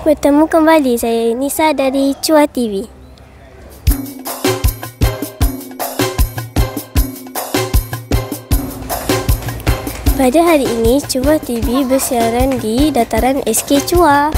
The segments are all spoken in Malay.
Bertemu kembali, saya Nisa dari Chua TV. Pada hari ini, Chua TV bersiaran di dataran SK Chua.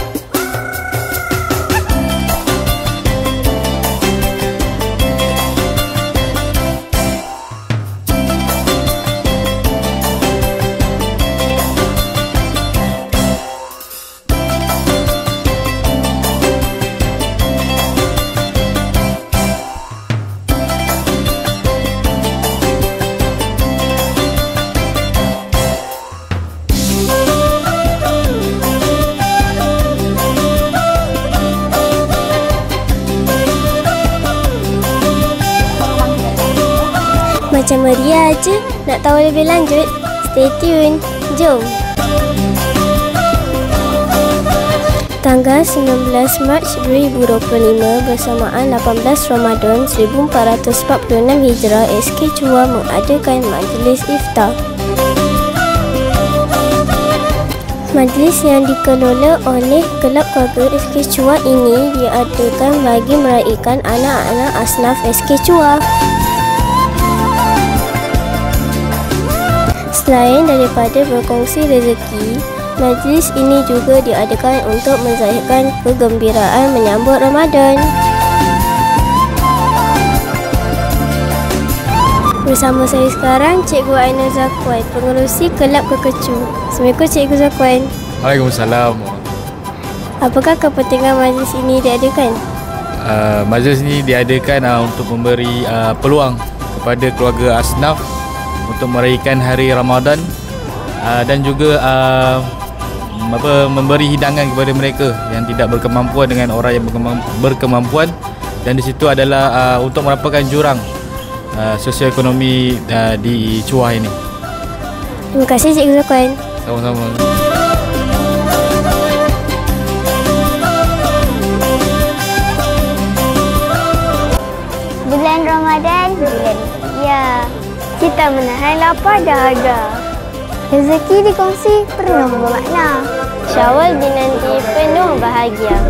Macam meriah aja. Nak tahu lebih lanjut? Stay tune. Jom. Tanggal 19 Mac 2025 bersamaan 18 Ramadan 1446 Hijrah, SK Chua mengadakan majlis iftar. Majlis yang dikelola oleh Kelab Keluarga SK Chua ini diadakan bagi meraihkan anak-anak asnaf SK Chua. Selain daripada berkongsi rezeki, majlis ini juga diadakan untuk menzahirkan kegembiraan menyambut Ramadan. Bersama saya sekarang Cikgu Aina Zakwan, pengerusi Kelab Kekecu. Assalamualaikum Cikgu Zakwan. Waalaikumsalam. Apakah kepentingan majlis ini diadakan? Majlis ini diadakan untuk memberi peluang kepada keluarga asnaf untuk meraihkan hari Ramadan dan juga memberi hidangan kepada mereka yang tidak berkemampuan dengan orang yang berkemampuan, dan di situ adalah untuk merapatkan jurang sosioekonomi di Chua ini. Terima kasih Cikgu Zakwan. Sama-sama. Bulan Ramadan, bulan ya. Kita menahan lapar dahaga. Rezeki dikongsi penuh bermakna. Syawal dinanti penuh bahagia.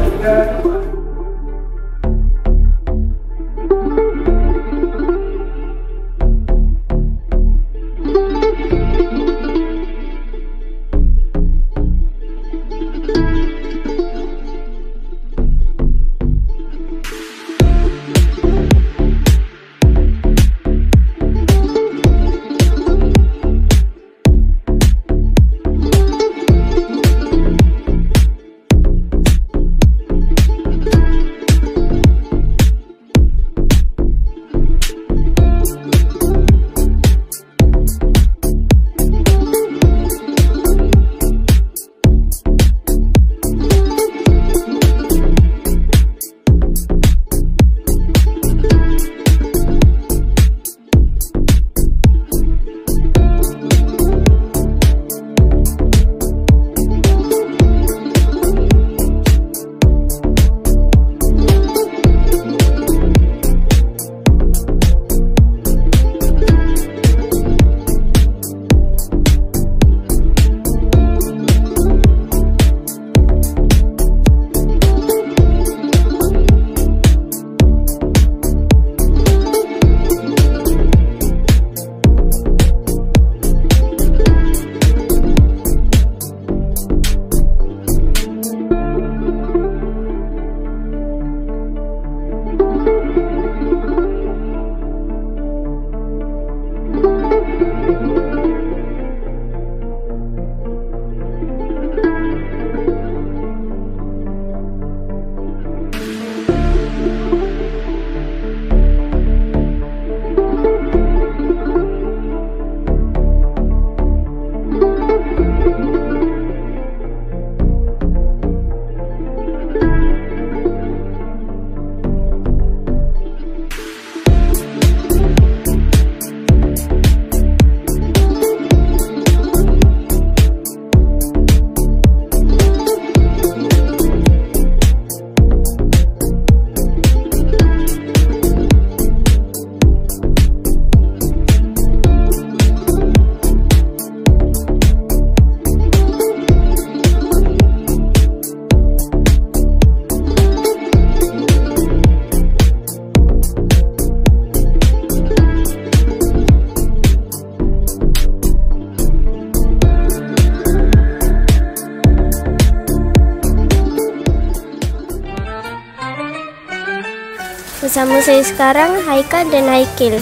Bersama saya sekarang Haikal dan Haikil.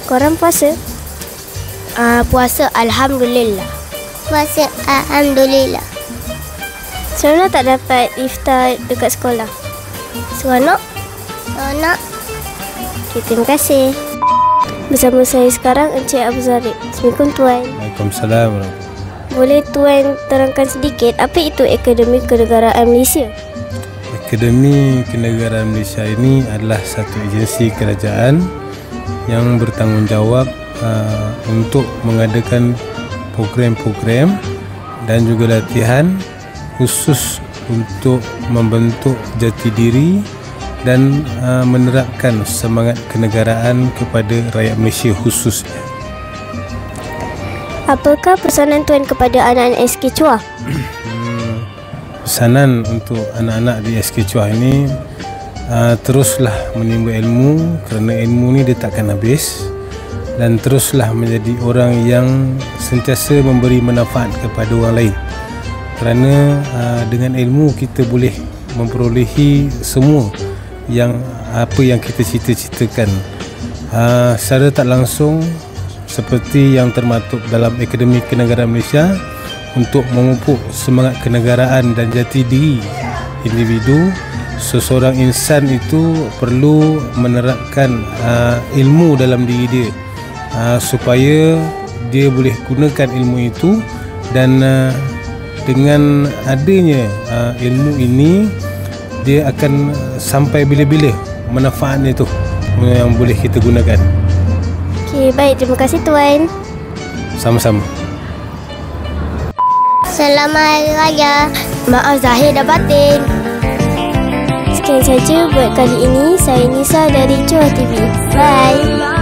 Korang puasa? Puasa Alhamdulillah. Puasa Alhamdulillah. Seronok tak dapat iftar dekat sekolah? Seronok? Seronok. Okay, terima kasih. Bersama saya sekarang Encik Abu Zarib. Assalamualaikum Tuan. Waalaikumsalam. Boleh Tuan terangkan sedikit apa itu Akademi Kenegaraan Malaysia? Akademi Kenegaraan Malaysia ini adalah satu agensi kerajaan yang bertanggungjawab untuk mengadakan program-program dan juga latihan khusus untuk membentuk jati diri dan menerapkan semangat kenegaraan kepada rakyat Malaysia khususnya. Apakah pesanan Tuan kepada anak-anak SK Chua? Pesanan untuk anak-anak di SK Chua ini, teruslah menimba ilmu kerana ilmu ni dia takkan habis, dan teruslah menjadi orang yang sentiasa memberi manfaat kepada orang lain, kerana dengan ilmu kita boleh memperolehi semua apa yang kita cita-citakan. Secara tak langsung seperti yang termaktub dalam Akademi Kenegaraan Malaysia, untuk memupuk semangat kenegaraan dan jati diri individu, seseorang insan itu perlu menerapkan ilmu dalam diri dia, supaya dia boleh gunakan ilmu itu, dan dengan adanya ilmu ini dia akan sampai bila-bila manfaatnya tu yang boleh kita gunakan. Okey, baik, terima kasih Tuan. Sama-sama. Selamat Hari Raya. Maaf zahir dan batin. Sekian saja buat kali ini. Saya Nisa dari Chua TV. Bye.